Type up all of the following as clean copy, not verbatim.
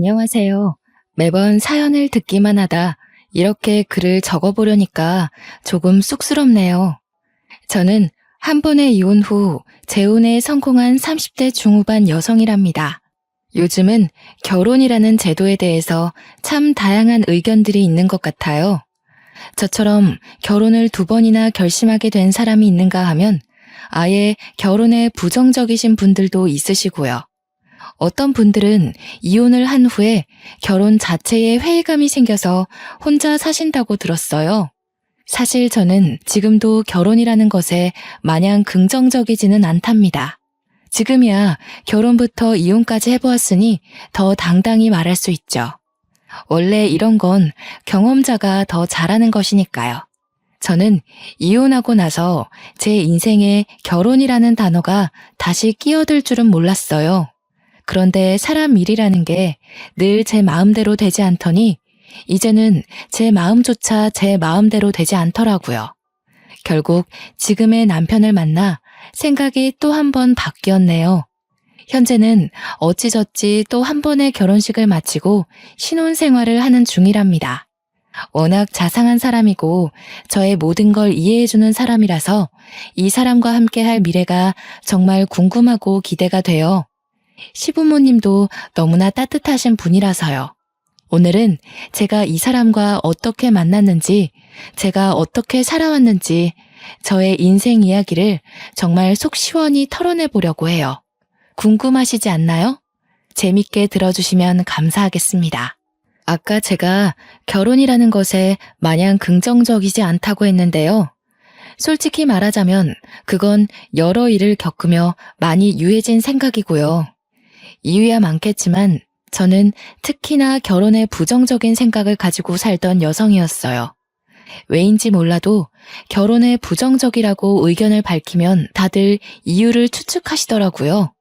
안녕하세요. 매번 사연을 듣기만 하다 이렇게 글을 적어보려니까 조금 쑥스럽네요. 저는 한 번의 이혼 후 재혼에 성공한 30대 중후반 여성이랍니다. 요즘은 결혼이라는 제도에 대해서 참 다양한 의견들이 있는 것 같아요. 저처럼 결혼을 2번이나 결심하게 된 사람이 있는가 하면 아예 결혼에 부정적이신 분들도 있으시고요. 어떤 분들은 이혼을 한 후에 결혼 자체에 회의감이 생겨서 혼자 사신다고 들었어요. 사실 저는 지금도 결혼이라는 것에 마냥 긍정적이지는 않답니다. 지금이야 결혼부터 이혼까지 해보았으니 더 당당히 말할 수 있죠. 원래 이런 건 경험자가 더 잘하는 것이니까요. 저는 이혼하고 나서 제 인생에 결혼이라는 단어가 다시 끼어들 줄은 몰랐어요. 그런데 사람 일이라는 게 늘 제 마음대로 되지 않더니 이제는 제 마음조차 제 마음대로 되지 않더라고요. 결국 지금의 남편을 만나 생각이 또 한 번 바뀌었네요. 현재는 어찌저찌 또 한 번의 결혼식을 마치고 신혼생활을 하는 중이랍니다. 워낙 자상한 사람이고 저의 모든 걸 이해해주는 사람이라서 이 사람과 함께 할 미래가 정말 궁금하고 기대가 돼요. 시부모님도 너무나 따뜻하신 분이라서요. 오늘은 제가 이 사람과 어떻게 만났는지, 제가 어떻게 살아왔는지, 저의 인생 이야기를 정말 속 시원히 털어내보려고 해요. 궁금하시지 않나요? 재밌게 들어주시면 감사하겠습니다. 아까 제가 결혼이라는 것에 마냥 긍정적이지 않다고 했는데요. 솔직히 말하자면 그건 여러 일을 겪으며 많이 유해진 생각이고요. 이유야 많겠지만 저는 특히나 결혼에 부정적인 생각을 가지고 살던 여성이었어요. 왜인지 몰라도 결혼에 부정적이라고 의견을 밝히면 다들 이유를 추측하시더라고요.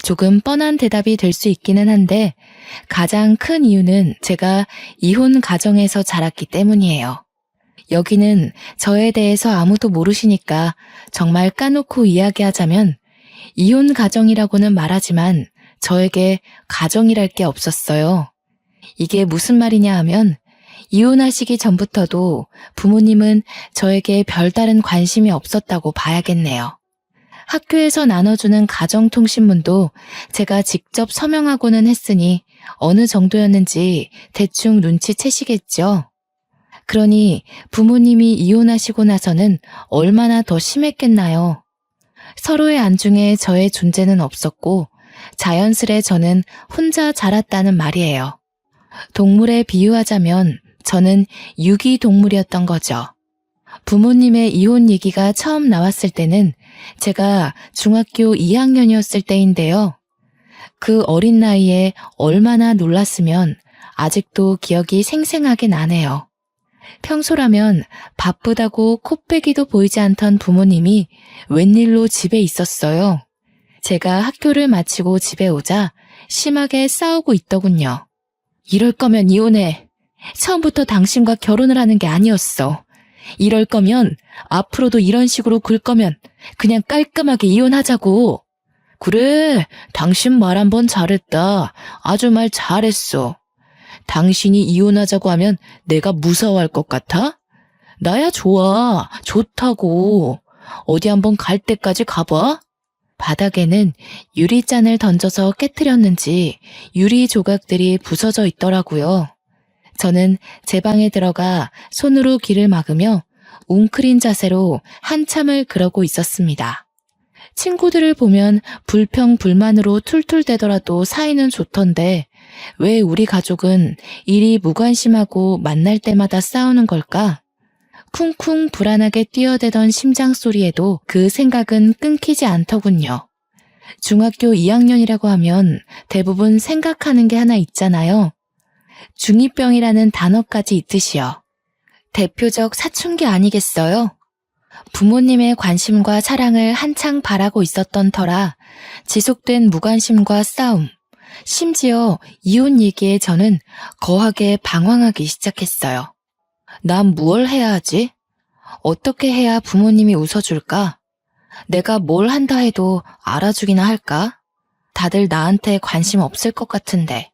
조금 뻔한 대답이 될 수 있기는 한데 가장 큰 이유는 제가 이혼 가정에서 자랐기 때문이에요. 여기는 저에 대해서 아무도 모르시니까 정말 까놓고 이야기하자면 이혼 가정이라고는 말하지만 저에게 가정이랄 게 없었어요. 이게 무슨 말이냐 하면 이혼하시기 전부터도 부모님은 저에게 별다른 관심이 없었다고 봐야겠네요. 학교에서 나눠주는 가정통신문도 제가 직접 서명하고는 했으니 어느 정도였는지 대충 눈치채시겠죠. 그러니 부모님이 이혼하시고 나서는 얼마나 더 심했겠나요. 서로의 안중에 저의 존재는 없었고 자연스레 저는 혼자 자랐다는 말이에요. 동물에 비유하자면 저는 유기동물이었던 거죠. 부모님의 이혼 얘기가 처음 나왔을 때는 제가 중학교 2학년이었을 때인데요. 그 어린 나이에 얼마나 놀랐으면 아직도 기억이 생생하게 나네요. 평소라면 바쁘다고 코빼기도 보이지 않던 부모님이 웬일로 집에 있었어요. 제가 학교를 마치고 집에 오자 심하게 싸우고 있더군요. 이럴 거면 이혼해. 처음부터 당신과 결혼을 하는 게 아니었어. 이럴 거면 앞으로도 이런 식으로 굴 거면 그냥 깔끔하게 이혼하자고. 그래, 당신 말 한번 잘했다. 아주 말 잘했어. 당신이 이혼하자고 하면 내가 무서워할 것 같아? 나야 좋아. 좋다고. 어디 한번 갈 때까지 가봐. 바닥에는 유리잔을 던져서 깨트렸는지 유리 조각들이 부서져 있더라고요. 저는 제 방에 들어가 손으로 귀를 막으며 웅크린 자세로 한참을 그러고 있었습니다. 친구들을 보면 불평불만으로 툴툴대더라도 사이는 좋던데 왜 우리 가족은 이리 무관심하고 만날 때마다 싸우는 걸까? 쿵쿵 불안하게 뛰어대던 심장 소리에도 그 생각은 끊기지 않더군요. 중학교 2학년이라고 하면 대부분 생각하는 게 하나 있잖아요. 중2병이라는 단어까지 있듯이요. 대표적 사춘기 아니겠어요? 부모님의 관심과 사랑을 한창 바라고 있었던 터라 지속된 무관심과 싸움, 심지어 이혼 얘기에 저는 거하게 방황하기 시작했어요. 난 무얼 해야 하지? 어떻게 해야 부모님이 웃어줄까? 내가 뭘 한다 해도 알아주기나 할까? 다들 나한테 관심 없을 것 같은데.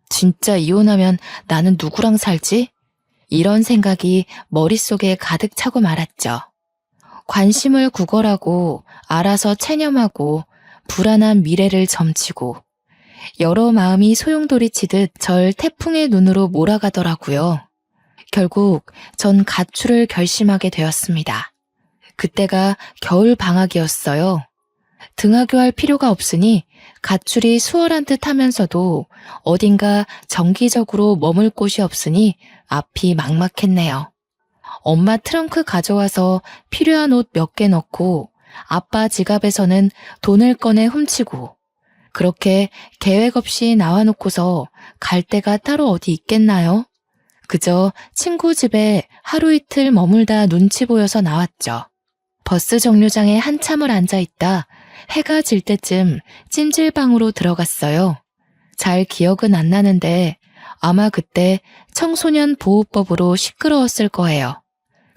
진짜 이혼하면 나는 누구랑 살지? 이런 생각이 머릿속에 가득 차고 말았죠. 관심을 구걸하고 알아서 체념하고 불안한 미래를 점치고 여러 마음이 소용돌이치듯 절 태풍의 눈으로 몰아가더라고요. 결국 전 가출을 결심하게 되었습니다. 그때가 겨울 방학이었어요. 등하교할 필요가 없으니 가출이 수월한 듯 하면서도 어딘가 정기적으로 머물 곳이 없으니 앞이 막막했네요. 엄마 트렁크 가져와서 필요한 옷 몇 개 넣고 아빠 지갑에서는 돈을 꺼내 훔치고 그렇게 계획 없이 나와놓고서 갈 데가 따로 어디 있겠나요? 그저 친구 집에 하루 이틀 머물다 눈치 보여서 나왔죠. 버스 정류장에 한참을 앉아있다 해가 질 때쯤 찜질방으로 들어갔어요. 잘 기억은 안 나는데 아마 그때 청소년 보호법으로 시끄러웠을 거예요.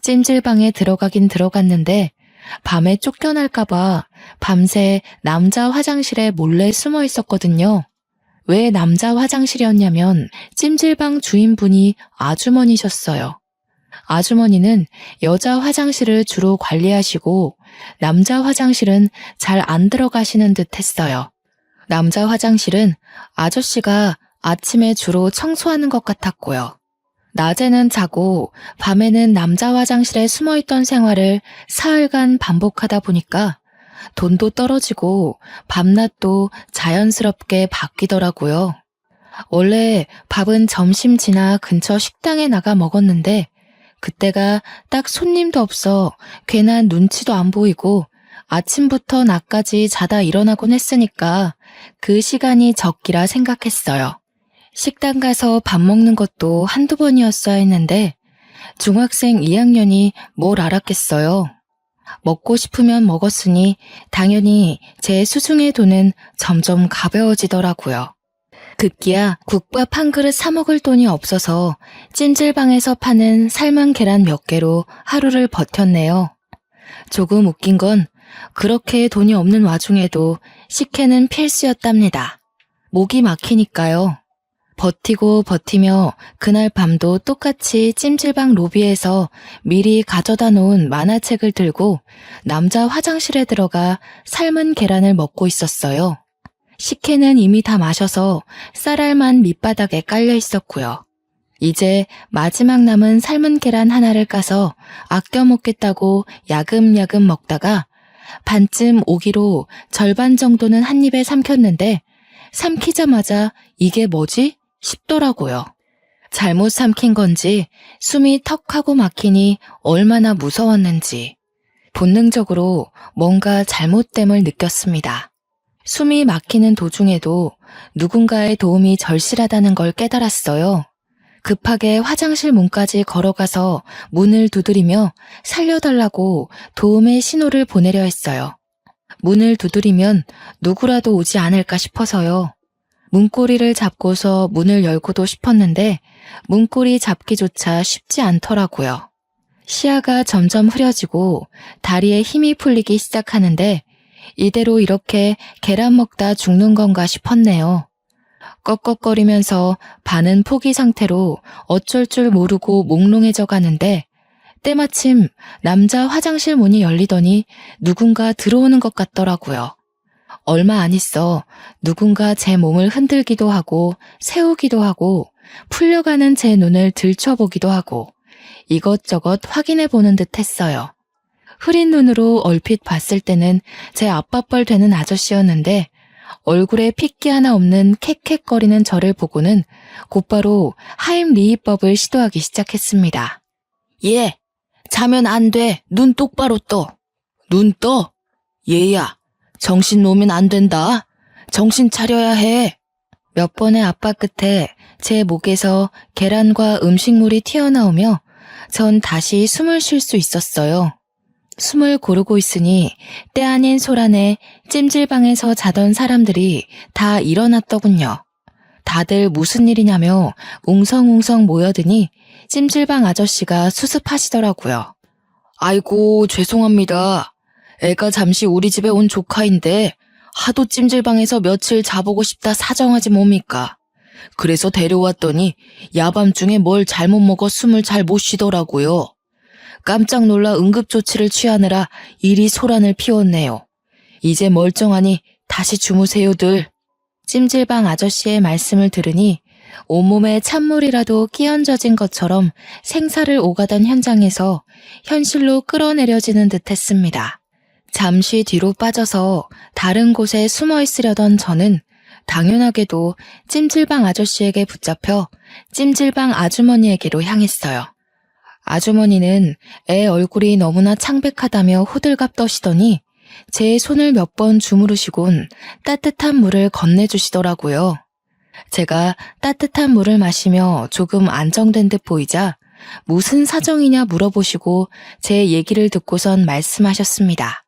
찜질방에 들어가긴 들어갔는데 밤에 쫓겨날까봐 밤새 남자 화장실에 몰래 숨어 있었거든요. 왜 남자 화장실이었냐면 찜질방 주인분이 아주머니셨어요. 아주머니는 여자 화장실을 주로 관리하시고 남자 화장실은 잘 안 들어가시는 듯 했어요. 남자 화장실은 아저씨가 아침에 주로 청소하는 것 같았고요. 낮에는 자고 밤에는 남자 화장실에 숨어있던 생활을 사흘간 반복하다 보니까 돈도 떨어지고 밤낮도 자연스럽게 바뀌더라고요. 원래 밥은 점심 지나 근처 식당에 나가 먹었는데 그때가 딱 손님도 없어 괜한 눈치도 안 보이고 아침부터 낮까지 자다 일어나곤 했으니까 그 시간이 적기라 생각했어요. 식당 가서 밥 먹는 것도 한두 번이었어야 했는데 중학생 2학년이 뭘 알았겠어요. 먹고 싶으면 먹었으니 당연히 제 수중의 돈은 점점 가벼워지더라고요. 급기야 국밥 한 그릇 사 먹을 돈이 없어서 찜질방에서 파는 삶은 계란 몇 개로 하루를 버텼네요. 조금 웃긴 건 그렇게 돈이 없는 와중에도 식혜는 필수였답니다. 목이 막히니까요. 버티고 버티며 그날 밤도 똑같이 찜질방 로비에서 미리 가져다 놓은 만화책을 들고 남자 화장실에 들어가 삶은 계란을 먹고 있었어요. 식혜는 이미 다 마셔서 쌀알만 밑바닥에 깔려 있었고요. 이제 마지막 남은 삶은 계란 하나를 까서 아껴 먹겠다고 야금야금 먹다가 반쯤 오기로 절반 정도는 한 입에 삼켰는데 삼키자마자 이게 뭐지? 싶더라고요. 잘못 삼킨 건지 숨이 턱하고 막히니 얼마나 무서웠는지 본능적으로 뭔가 잘못됨을 느꼈습니다. 숨이 막히는 도중에도 누군가의 도움이 절실하다는 걸 깨달았어요. 급하게 화장실 문까지 걸어가서 문을 두드리며 살려달라고 도움의 신호를 보내려 했어요. 문을 두드리면 누구라도 오지 않을까 싶어서요. 문고리를 잡고서 문을 열고도 싶었는데 문고리 잡기조차 쉽지 않더라고요. 시야가 점점 흐려지고 다리에 힘이 풀리기 시작하는데 이대로 이렇게 계란 먹다 죽는 건가 싶었네요. 꺽꺽거리면서 반은 포기 상태로 어쩔 줄 모르고 몽롱해져 가는데 때마침 남자 화장실 문이 열리더니 누군가 들어오는 것 같더라고요. 얼마 안 있어 누군가 제 몸을 흔들기도 하고 세우기도 하고 풀려가는 제 눈을 들춰보기도 하고 이것저것 확인해 보는 듯 했어요. 흐린 눈으로 얼핏 봤을 때는 제 아빠뻘 되는 아저씨였는데 얼굴에 핏기 하나 없는 캑캑거리는 저를 보고는 곧바로 하임리히법을 시도하기 시작했습니다. 예, 자면 안 돼. 눈 똑바로 떠. 눈 떠? 얘야, 정신 놓으면 안 된다. 정신 차려야 해. 몇 번의 압박 끝에 제 목에서 계란과 음식물이 튀어나오며 전 다시 숨을 쉴 수 있었어요. 숨을 고르고 있으니 때 아닌 소란에 찜질방에서 자던 사람들이 다 일어났더군요. 다들 무슨 일이냐며 웅성웅성 모여드니 찜질방 아저씨가 수습하시더라고요. 아이고 죄송합니다. 애가 잠시 우리 집에 온 조카인데 하도 찜질방에서 며칠 자보고 싶다 사정하지 뭡니까? 그래서 데려왔더니 야밤중에 뭘 잘못 먹어 숨을 잘 못 쉬더라고요. 깜짝 놀라 응급조치를 취하느라 이리 소란을 피웠네요. 이제 멀쩡하니 다시 주무세요들. 찜질방 아저씨의 말씀을 들으니 온몸에 찬물이라도 끼얹어진 것처럼 생사를 오가던 현장에서 현실로 끌어내려지는 듯 했습니다. 잠시 뒤로 빠져서 다른 곳에 숨어 있으려던 저는 당연하게도 찜질방 아저씨에게 붙잡혀 찜질방 아주머니에게로 향했어요. 아주머니는 애 얼굴이 너무나 창백하다며 호들갑 떠시더니 제 손을 몇 번 주무르시곤 따뜻한 물을 건네주시더라고요. 제가 따뜻한 물을 마시며 조금 안정된 듯 보이자 무슨 사정이냐 물어보시고 제 얘기를 듣고선 말씀하셨습니다.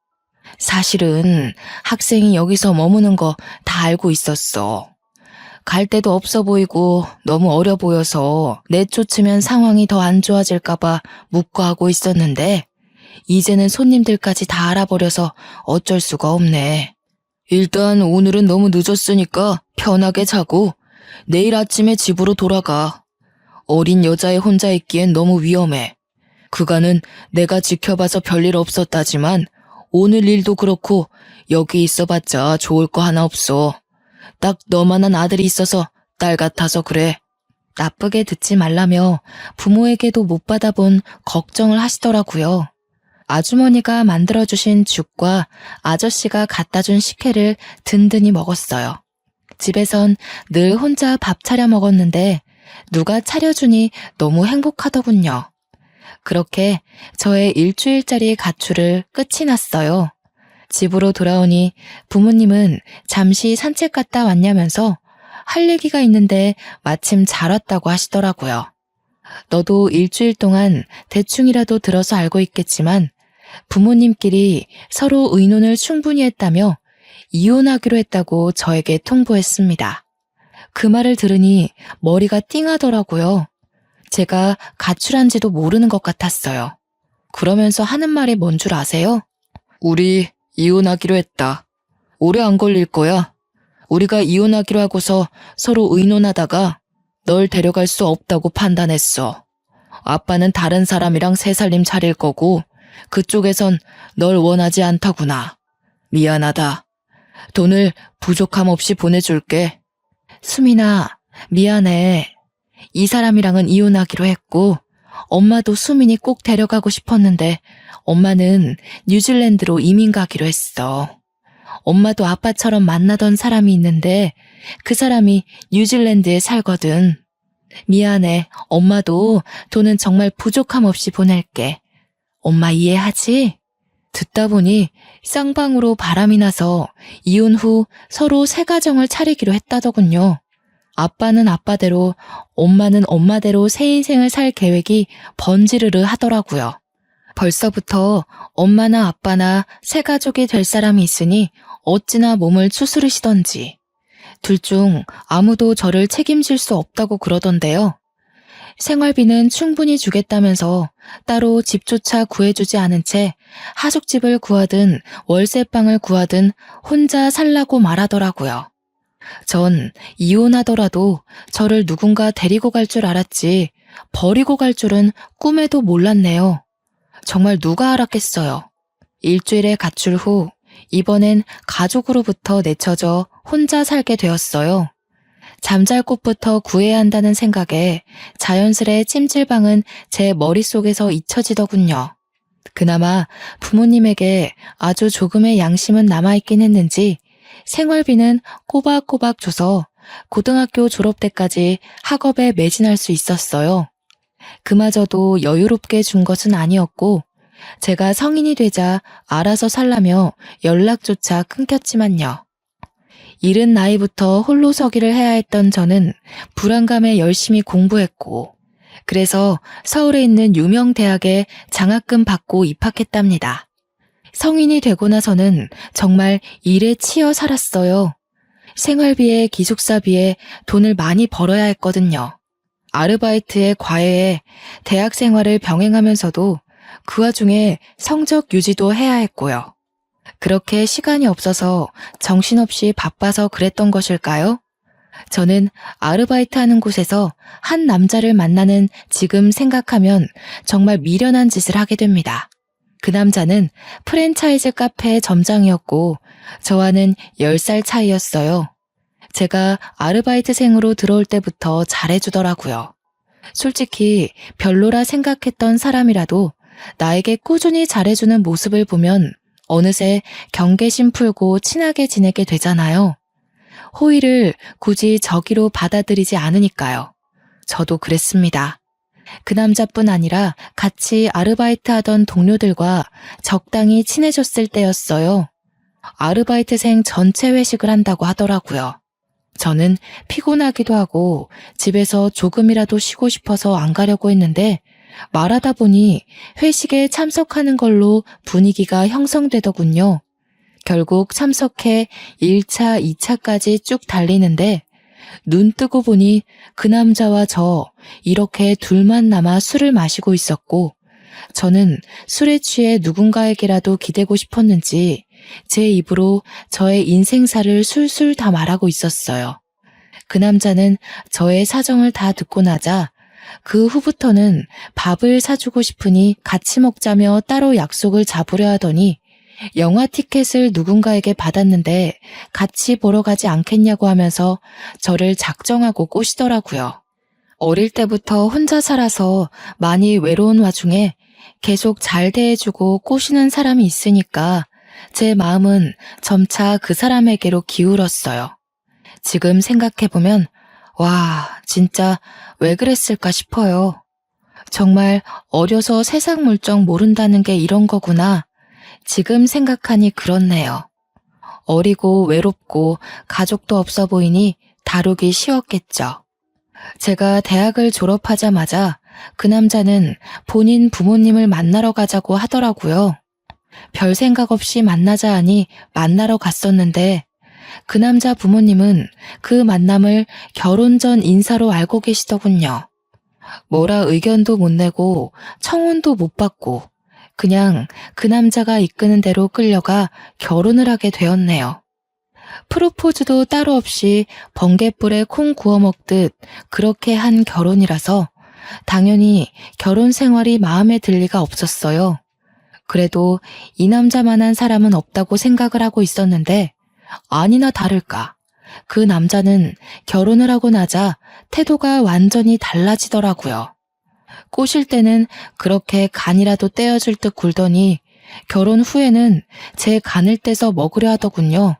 사실은 학생이 여기서 머무는 거 다 알고 있었어. 갈 데도 없어 보이고 너무 어려 보여서 내쫓으면 상황이 더 안 좋아질까봐 묵과하고 있었는데 이제는 손님들까지 다 알아버려서 어쩔 수가 없네. 일단 오늘은 너무 늦었으니까 편하게 자고 내일 아침에 집으로 돌아가. 어린 여자애 혼자 있기엔 너무 위험해. 그간은 내가 지켜봐서 별일 없었다지만 오늘 일도 그렇고 여기 있어봤자 좋을 거 하나 없어. 딱 너만한 아들이 있어서 딸 같아서 그래. 나쁘게 듣지 말라며 부모에게도 못 받아본 걱정을 하시더라고요. 아주머니가 만들어주신 죽과 아저씨가 갖다준 식혜를 든든히 먹었어요. 집에선 늘 혼자 밥 차려 먹었는데 누가 차려주니 너무 행복하더군요. 그렇게 저의 일주일짜리 가출을 끝이 났어요. 집으로 돌아오니 부모님은 잠시 산책 갔다 왔냐면서 할 얘기가 있는데 마침 잘 왔다고 하시더라고요. 너도 일주일 동안 대충이라도 들어서 알고 있겠지만 부모님끼리 서로 의논을 충분히 했다며 이혼하기로 했다고 저에게 통보했습니다. 그 말을 들으니 머리가 띵하더라고요. 제가 가출한지도 모르는 것 같았어요. 그러면서 하는 말이 뭔 줄 아세요? 우리 이혼하기로 했다. 오래 안 걸릴 거야. 우리가 이혼하기로 하고서 서로 의논하다가 널 데려갈 수 없다고 판단했어. 아빠는 다른 사람이랑 새 살림 차릴 거고 그쪽에선 널 원하지 않다구나. 미안하다. 돈을 부족함 없이 보내줄게. 수민아, 미안해. 이 사람이랑은 이혼하기로 했고 엄마도 수민이 꼭 데려가고 싶었는데 엄마는 뉴질랜드로 이민 가기로 했어. 엄마도 아빠처럼 만나던 사람이 있는데 그 사람이 뉴질랜드에 살거든. 미안해. 엄마도 돈은 정말 부족함 없이 보낼게. 엄마 이해하지? 듣다 보니 쌍방으로 바람이 나서 이혼 후 서로 새 가정을 차리기로 했다더군요. 아빠는 아빠대로, 엄마는 엄마대로 새 인생을 살 계획이 번지르르 하더라고요. 벌써부터 엄마나 아빠나 새 가족이 될 사람이 있으니 어찌나 몸을 추스르시던지. 둘 중 아무도 저를 책임질 수 없다고 그러던데요. 생활비는 충분히 주겠다면서 따로 집조차 구해주지 않은 채 하숙집을 구하든 월세방을 구하든 혼자 살라고 말하더라고요. 전 이혼하더라도 저를 누군가 데리고 갈 줄 알았지 버리고 갈 줄은 꿈에도 몰랐네요. 정말 누가 알았겠어요. 일주일의 가출 후 이번엔 가족으로부터 내쳐져 혼자 살게 되었어요. 잠잘 곳부터 구해야 한다는 생각에 자연스레 찜질방은 제 머릿속에서 잊혀지더군요. 그나마 부모님에게 아주 조금의 양심은 남아있긴 했는지 생활비는 꼬박꼬박 줘서 고등학교 졸업 때까지 학업에 매진할 수 있었어요. 그마저도 여유롭게 준 것은 아니었고 제가 성인이 되자 알아서 살라며 연락조차 끊겼지만요. 이른 나이부터 홀로 서기를 해야 했던 저는 불안감에 열심히 공부했고 그래서 서울에 있는 유명 대학에 장학금 받고 입학했답니다. 성인이 되고 나서는 정말 일에 치여 살았어요. 생활비에 기숙사비에 돈을 많이 벌어야 했거든요. 아르바이트에 과외에 대학 생활을 병행하면서도 그 와중에 성적 유지도 해야 했고요. 그렇게 시간이 없어서 정신없이 바빠서 그랬던 것일까요? 저는 아르바이트 하는 곳에서 한 남자를 만나는 지금 생각하면 정말 미련한 짓을 하게 됩니다. 그 남자는 프랜차이즈 카페 점장이었고 저와는 10살 차이였어요. 제가 아르바이트생으로 들어올 때부터 잘해주더라고요. 솔직히 별로라 생각했던 사람이라도 나에게 꾸준히 잘해주는 모습을 보면 어느새 경계심 풀고 친하게 지내게 되잖아요. 호의를 굳이 저기로 받아들이지 않으니까요. 저도 그랬습니다. 그 남자뿐 아니라 같이 아르바이트 하던 동료들과 적당히 친해졌을 때였어요. 아르바이트생 전체 회식을 한다고 하더라고요. 저는 피곤하기도 하고 집에서 조금이라도 쉬고 싶어서 안 가려고 했는데 말하다 보니 회식에 참석하는 걸로 분위기가 형성되더군요. 결국 참석해 1차, 2차까지 쭉 달리는데 눈 뜨고 보니 그 남자와 저 이렇게 둘만 남아 술을 마시고 있었고 저는 술에 취해 누군가에게라도 기대고 싶었는지 제 입으로 저의 인생사를 술술 다 말하고 있었어요. 그 남자는 저의 사정을 다 듣고 나자 그 후부터는 밥을 사주고 싶으니 같이 먹자며 따로 약속을 잡으려 하더니 영화 티켓을 누군가에게 받았는데 같이 보러 가지 않겠냐고 하면서 저를 작정하고 꼬시더라고요. 어릴 때부터 혼자 살아서 많이 외로운 와중에 계속 잘 대해주고 꼬시는 사람이 있으니까 제 마음은 점차 그 사람에게로 기울었어요. 지금 생각해보면 와, 진짜 왜 그랬을까 싶어요. 정말 어려서 세상 물정 모른다는 게 이런 거구나. 지금 생각하니 그렇네요. 어리고 외롭고 가족도 없어 보이니 다루기 쉬웠겠죠. 제가 대학을 졸업하자마자 그 남자는 본인 부모님을 만나러 가자고 하더라고요. 별 생각 없이 만나자 하니 만나러 갔었는데 그 남자 부모님은 그 만남을 결혼 전 인사로 알고 계시더군요. 뭐라 의견도 못 내고 청혼도 못 받고 그냥 그 남자가 이끄는 대로 끌려가 결혼을 하게 되었네요. 프로포즈도 따로 없이 번갯불에 콩 구워 먹듯 그렇게 한 결혼이라서 당연히 결혼 생활이 마음에 들 리가 없었어요. 그래도 이 남자만한 사람은 없다고 생각을 하고 있었는데 아니나 다를까. 그 남자는 결혼을 하고 나자 태도가 완전히 달라지더라고요. 꼬실 때는 그렇게 간이라도 떼어줄 듯 굴더니 결혼 후에는 제 간을 떼서 먹으려 하더군요.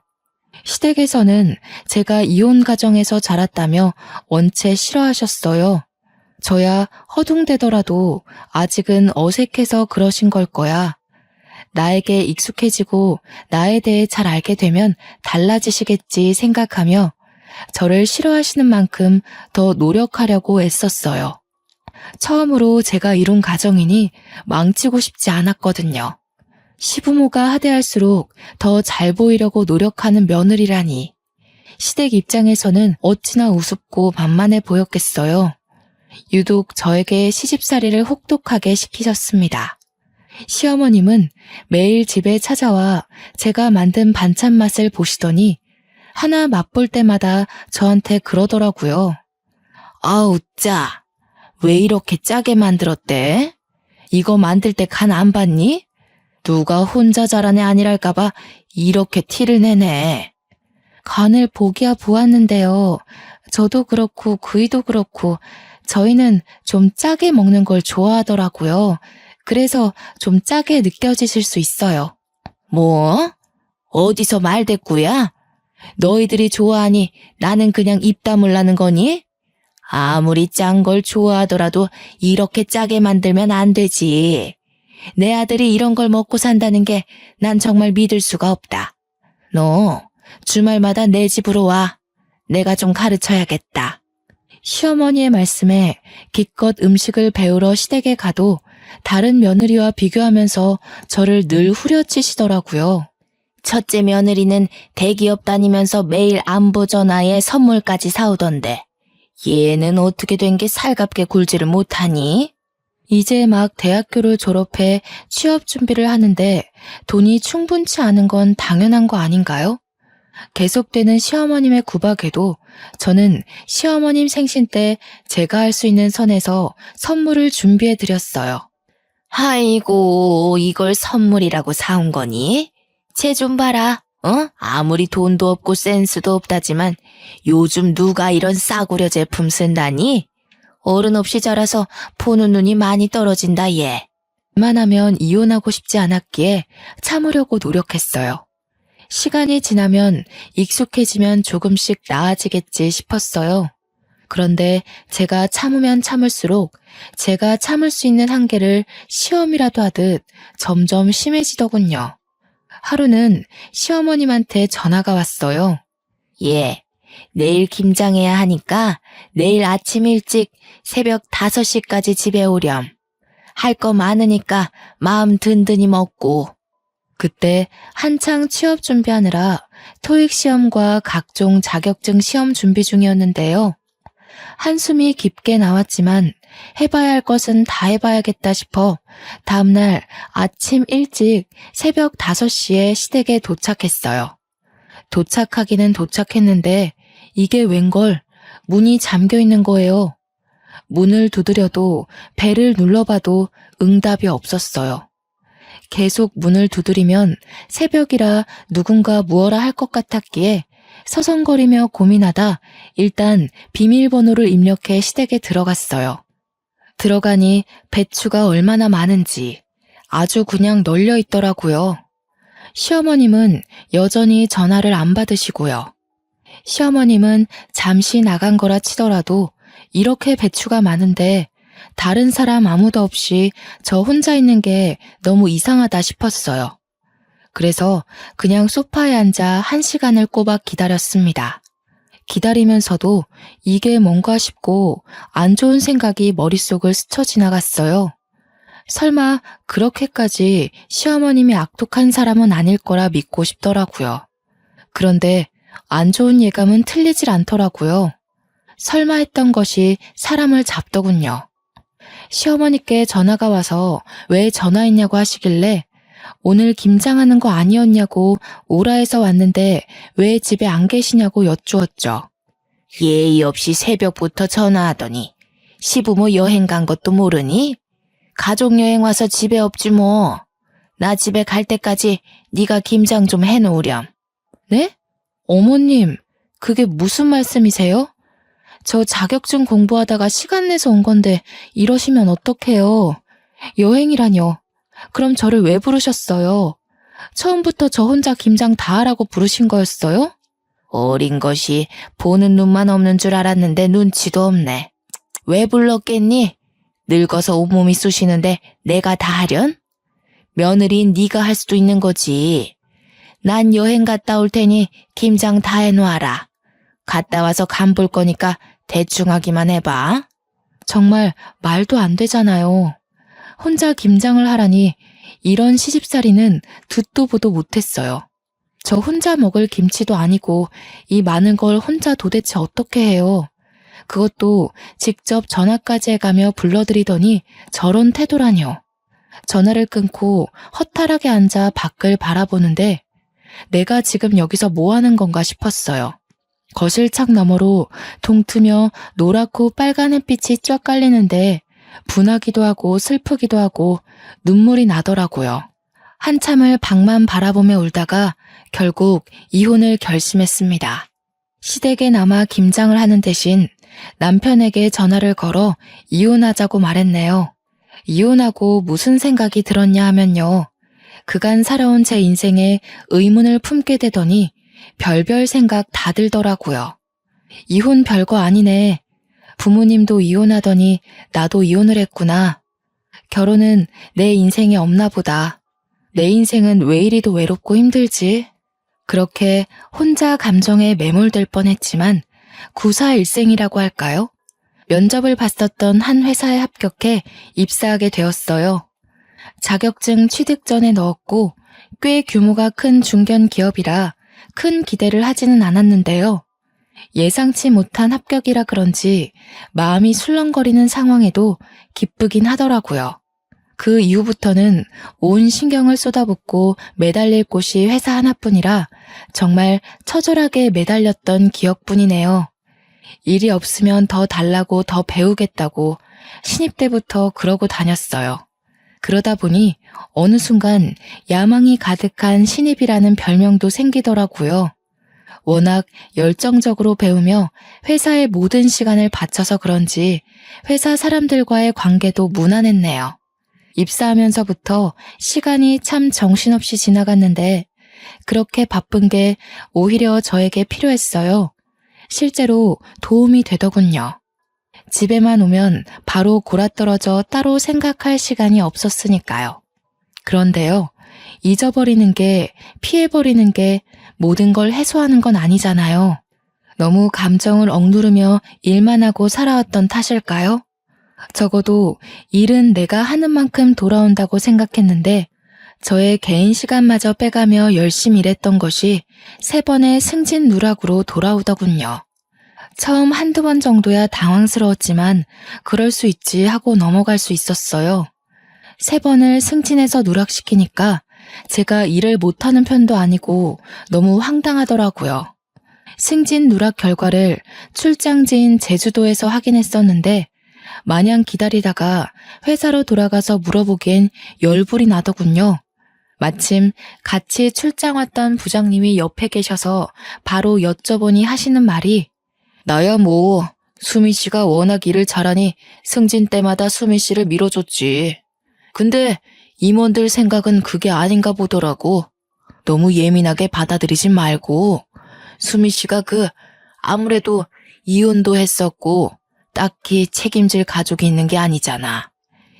시댁에서는 제가 이혼 가정에서 자랐다며 원체 싫어하셨어요. 저야 허둥대더라도 아직은 어색해서 그러신 걸 거야. 나에게 익숙해지고 나에 대해 잘 알게 되면 달라지시겠지 생각하며 저를 싫어하시는 만큼 더 노력하려고 애썼어요. 처음으로 제가 이룬 가정이니 망치고 싶지 않았거든요. 시부모가 하대할수록 더 잘 보이려고 노력하는 며느리라니. 시댁 입장에서는 어찌나 우습고 만만해 보였겠어요. 유독 저에게 시집살이를 혹독하게 시키셨습니다. 시어머님은 매일 집에 찾아와 제가 만든 반찬 맛을 보시더니 하나 맛볼 때마다 저한테 그러더라고요. 아우 짜, 왜 이렇게 짜게 만들었대? 이거 만들 때 간 안 봤니? 누가 혼자 잘하네 아니랄까봐 이렇게 티를 내네. 간을 보기야 보았는데요. 저도 그렇고 그이도 그렇고 저희는 좀 짜게 먹는 걸 좋아하더라고요. 그래서 좀 짜게 느껴지실 수 있어요. 뭐? 어디서 말대꾸야? 너희들이 좋아하니 나는 그냥 입 다물라는 거니? 아무리 짠 걸 좋아하더라도 이렇게 짜게 만들면 안 되지. 내 아들이 이런 걸 먹고 산다는 게 난 정말 믿을 수가 없다. 너 주말마다 내 집으로 와. 내가 좀 가르쳐야겠다. 시어머니의 말씀에 기껏 음식을 배우러 시댁에 가도 다른 며느리와 비교하면서 저를 늘 후려치시더라고요. 첫째 며느리는 대기업 다니면서 매일 안부 전화에 선물까지 사오던데 얘는 어떻게 된 게 살갑게 굴지를 못하니? 이제 막 대학교를 졸업해 취업 준비를 하는데 돈이 충분치 않은 건 당연한 거 아닌가요? 계속되는 시어머님의 구박에도 저는 시어머님 생신 때 제가 할 수 있는 선에서 선물을 준비해 드렸어요. 아이고, 이걸 선물이라고 사온 거니? 쟤 좀 봐라. 아무리 돈도 없고 센스도 없다지만 요즘 누가 이런 싸구려 제품 쓴다니? 어른 없이 자라서 보는 눈이 많이 떨어진다 얘. 그만하면 이혼하고 싶지 않았기에 참으려고 노력했어요. 시간이 지나면 익숙해지면 조금씩 나아지겠지 싶었어요. 그런데 제가 참으면 참을수록 제가 참을 수 있는 한계를 시험이라도 하듯 점점 심해지더군요. 하루는 시어머님한테 전화가 왔어요. 예, 내일 김장해야 하니까 내일 아침 일찍 새벽 5시까지 집에 오렴. 할 거 많으니까 마음 든든히 먹고. 그때 한창 취업 준비하느라 토익 시험과 각종 자격증 시험 준비 중이었는데요. 한숨이 깊게 나왔지만 해봐야 할 것은 다 해봐야겠다 싶어 다음날 아침 일찍 새벽 5시에 시댁에 도착했어요. 도착하기는 도착했는데 이게 웬걸 문이 잠겨 있는 거예요. 문을 두드려도 벨을 눌러봐도 응답이 없었어요. 계속 문을 두드리면 새벽이라 누군가 무어라 할 것 같았기에 서성거리며 고민하다 일단 비밀번호를 입력해 시댁에 들어갔어요. 들어가니 배추가 얼마나 많은지 아주 그냥 널려 있더라고요. 시어머님은 여전히 전화를 안 받으시고요. 시어머님은 잠시 나간 거라 치더라도 이렇게 배추가 많은데 다른 사람 아무도 없이 저 혼자 있는 게 너무 이상하다 싶었어요. 그래서 그냥 소파에 앉아 1시간을 꼬박 기다렸습니다. 기다리면서도 이게 뭔가 싶고 안 좋은 생각이 머릿속을 스쳐 지나갔어요. 설마 그렇게까지 시어머님이 악독한 사람은 아닐 거라 믿고 싶더라고요. 그런데 안 좋은 예감은 틀리질 않더라고요. 설마 했던 것이 사람을 잡더군요. 시어머니께 전화가 와서 왜 전화했냐고 하시길래 오늘 김장하는 거 아니었냐고 오라 해서 왔는데 왜 집에 안 계시냐고 여쭈었죠. 예의 없이 새벽부터 전화하더니 시부모 여행 간 것도 모르니? 가족여행 와서 집에 없지 뭐. 나 집에 갈 때까지 네가 김장 좀 해놓으렴. 네? 어머님, 그게 무슨 말씀이세요? 저 자격증 공부하다가 시간 내서 온 건데 이러시면 어떡해요. 여행이라뇨. 그럼 저를 왜 부르셨어요? 처음부터 저 혼자 김장 다 하라고 부르신 거였어요? 어린 것이 보는 눈만 없는 줄 알았는데 눈치도 없네. 왜 불렀겠니? 늙어서 온몸이 쑤시는데 내가 다 하련? 며느리인 네가 할 수도 있는 거지. 난 여행 갔다 올 테니 김장 다 해놓아라. 갔다 와서 간 볼 거니까 대충 하기만 해봐. 정말 말도 안 되잖아요. 혼자 김장을 하라니 이런 시집살이는 듣도 보도 못했어요. 저 혼자 먹을 김치도 아니고 이 많은 걸 혼자 도대체 어떻게 해요. 그것도 직접 전화까지 해가며 불러드리더니 저런 태도라뇨. 전화를 끊고 허탈하게 앉아 밖을 바라보는데 내가 지금 여기서 뭐 하는 건가 싶었어요. 거실 창 너머로 동트며 노랗고 빨간 햇빛이 쫙 깔리는데 분하기도 하고 슬프기도 하고 눈물이 나더라고요. 한참을 방만 바라보며 울다가 결국 이혼을 결심했습니다. 시댁에 남아 김장을 하는 대신 남편에게 전화를 걸어 이혼하자고 말했네요. 이혼하고 무슨 생각이 들었냐 하면요. 그간 살아온 제 인생에 의문을 품게 되더니 별별 생각 다 들더라고요. 이혼 별거 아니네. 부모님도 이혼하더니 나도 이혼을 했구나. 결혼은 내 인생에 없나 보다. 내 인생은 왜 이리도 외롭고 힘들지? 그렇게 혼자 감정에 매몰될 뻔했지만 구사일생이라고 할까요? 면접을 봤었던 한 회사에 합격해 입사하게 되었어요. 자격증 취득전에 넣었고 꽤 규모가 큰 중견기업이라 큰 기대를 하지는 않았는데요. 예상치 못한 합격이라 그런지 마음이 술렁거리는 상황에도 기쁘긴 하더라고요. 그 이후부터는 온 신경을 쏟아붓고 매달릴 곳이 회사 하나뿐이라 정말 처절하게 매달렸던 기억뿐이네요. 일이 없으면 더 달라고 더 배우겠다고 신입 때부터 그러고 다녔어요. 그러다 보니 어느 순간 야망이 가득한 신입이라는 별명도 생기더라고요. 워낙 열정적으로 배우며 회사의 모든 시간을 바쳐서 그런지 회사 사람들과의 관계도 무난했네요. 입사하면서부터 시간이 참 정신없이 지나갔는데 그렇게 바쁜 게 오히려 저에게 필요했어요. 실제로 도움이 되더군요. 집에만 오면 바로 골아떨어져 따로 생각할 시간이 없었으니까요. 그런데요, 잊어버리는 게, 피해버리는 게 모든 걸 해소하는 건 아니잖아요. 너무 감정을 억누르며 일만 하고 살아왔던 탓일까요? 적어도 일은 내가 하는 만큼 돌아온다고 생각했는데 저의 개인 시간마저 빼가며 열심히 일했던 것이 3번의 승진 누락으로 돌아오더군요. 처음 한두 번 정도야 당황스러웠지만 그럴 수 있지 하고 넘어갈 수 있었어요. 3번을 승진해서 누락시키니까 제가 일을 못하는 편도 아니고 너무 황당하더라고요. 승진 누락 결과를 출장지인 제주도에서 확인했었는데 마냥 기다리다가 회사로 돌아가서 물어보기엔 열불이 나더군요. 마침 같이 출장 왔던 부장님이 옆에 계셔서 바로 여쭤보니 하시는 말이 나야 뭐 수미 씨가 워낙 일을 잘하니 승진 때마다 수미 씨를 밀어줬지. 근데 임원들 생각은 그게 아닌가 보더라고. 너무 예민하게 받아들이지 말고 수미 씨가 아무래도 이혼도 했었고 딱히 책임질 가족이 있는 게 아니잖아.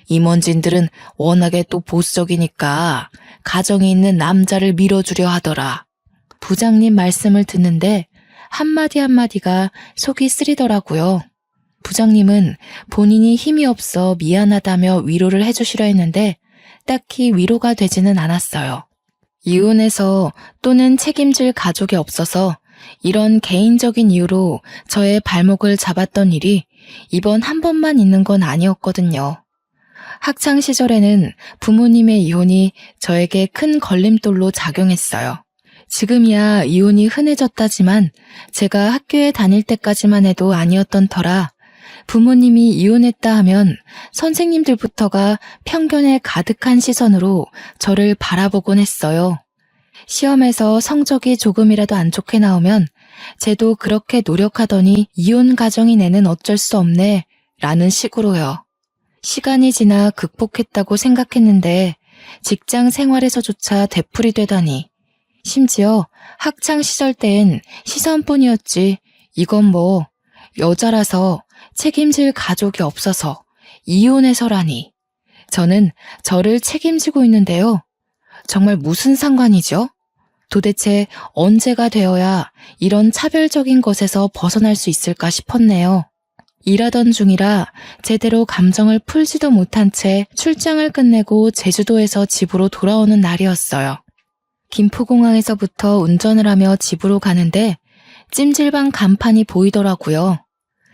임원진들은 워낙에 또 보수적이니까 가정이 있는 남자를 밀어주려 하더라. 부장님 말씀을 듣는데 한마디 한마디가 속이 쓰리더라고요. 부장님은 본인이 힘이 없어 미안하다며 위로를 해주시려 했는데 딱히 위로가 되지는 않았어요. 이혼해서 또는 책임질 가족이 없어서 이런 개인적인 이유로 저의 발목을 잡았던 일이 이번 한 번만 있는 건 아니었거든요. 학창 시절에는 부모님의 이혼이 저에게 큰 걸림돌로 작용했어요. 지금이야 이혼이 흔해졌다지만 제가 학교에 다닐 때까지만 해도 아니었던 터라 부모님이 이혼했다 하면 선생님들부터가 편견에 가득한 시선으로 저를 바라보곤 했어요. 시험에서 성적이 조금이라도 안 좋게 나오면 쟤도 그렇게 노력하더니 이혼 가정이 내는 어쩔 수 없네 라는 식으로요. 시간이 지나 극복했다고 생각했는데 직장 생활에서조차 되풀이 되다니 심지어 학창 시절 땐 시선뿐이었지 이건 뭐 여자라서 책임질 가족이 없어서 이혼해서라니. 저는 저를 책임지고 있는데요. 정말 무슨 상관이죠? 도대체 언제가 되어야 이런 차별적인 것에서 벗어날 수 있을까 싶었네요. 일하던 중이라 제대로 감정을 풀지도 못한 채 출장을 끝내고 제주도에서 집으로 돌아오는 날이었어요. 김포공항에서부터 운전을 하며 집으로 가는데 찜질방 간판이 보이더라고요.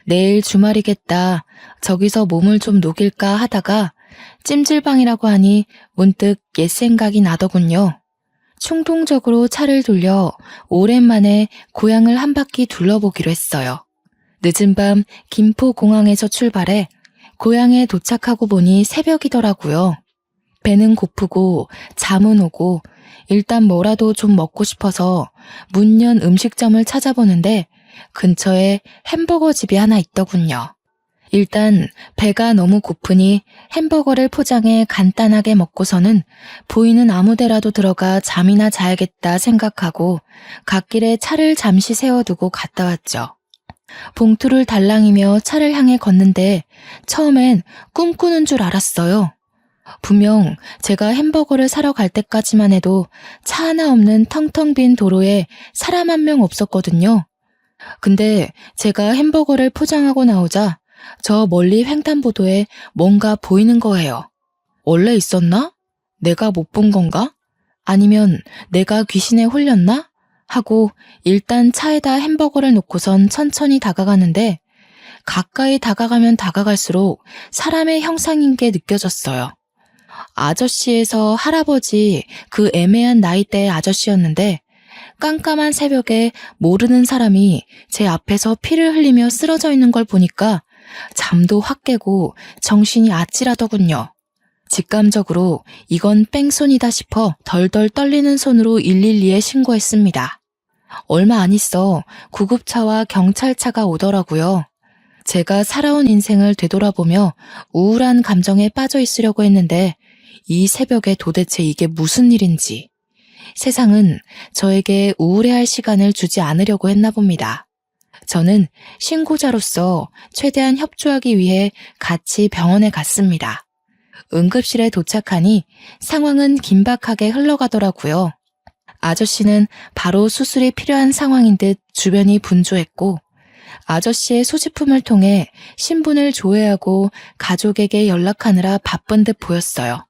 내일 주말이겠다. 저기서 몸을 좀 녹일까 하다가 찜질방이라고 하니 문득 옛 생각이 나더군요. 충동적으로 차를 돌려 오랜만에 고향을 한 바퀴 둘러보기로 했어요. 늦은 밤 김포공항에서 출발해 고향에 도착하고 보니 새벽이더라고요. 배는 고프고 잠은 오고 일단 뭐라도 좀 먹고 싶어서 문 연 음식점을 찾아보는데 근처에 햄버거 집이 하나 있더군요. 일단 배가 너무 고프니 햄버거를 포장해 간단하게 먹고서는 보이는 아무 데라도 들어가 잠이나 자야겠다 생각하고 갓길에 차를 잠시 세워두고 갔다 왔죠. 봉투를 달랑이며 차를 향해 걷는데 처음엔 꿈꾸는 줄 알았어요. 분명 제가 햄버거를 사러 갈 때까지만 해도 차 하나 없는 텅텅 빈 도로에 사람 한 명 없었거든요. 근데 제가 햄버거를 포장하고 나오자 저 멀리 횡단보도에 뭔가 보이는 거예요. 원래 있었나? 내가 못 본 건가? 아니면 내가 귀신에 홀렸나? 하고 일단 차에다 햄버거를 놓고선 천천히 다가가는데 가까이 다가가면 다가갈수록 사람의 형상인 게 느껴졌어요. 아저씨에서 할아버지 그 애매한 나이대의 아저씨였는데 깜깜한 새벽에 모르는 사람이 제 앞에서 피를 흘리며 쓰러져 있는 걸 보니까 잠도 확 깨고 정신이 아찔하더군요. 직감적으로 이건 뺑소니다 싶어 덜덜 떨리는 손으로 112에 신고했습니다. 얼마 안 있어 구급차와 경찰차가 오더라고요. 제가 살아온 인생을 되돌아보며 우울한 감정에 빠져 있으려고 했는데 이 새벽에 도대체 이게 무슨 일인지 세상은 저에게 우울해할 시간을 주지 않으려고 했나 봅니다. 저는 신고자로서 최대한 협조하기 위해 같이 병원에 갔습니다. 응급실에 도착하니 상황은 긴박하게 흘러가더라고요. 아저씨는 바로 수술이 필요한 상황인 듯 주변이 분주했고 아저씨의 소지품을 통해 신분을 조회하고 가족에게 연락하느라 바쁜 듯 보였어요.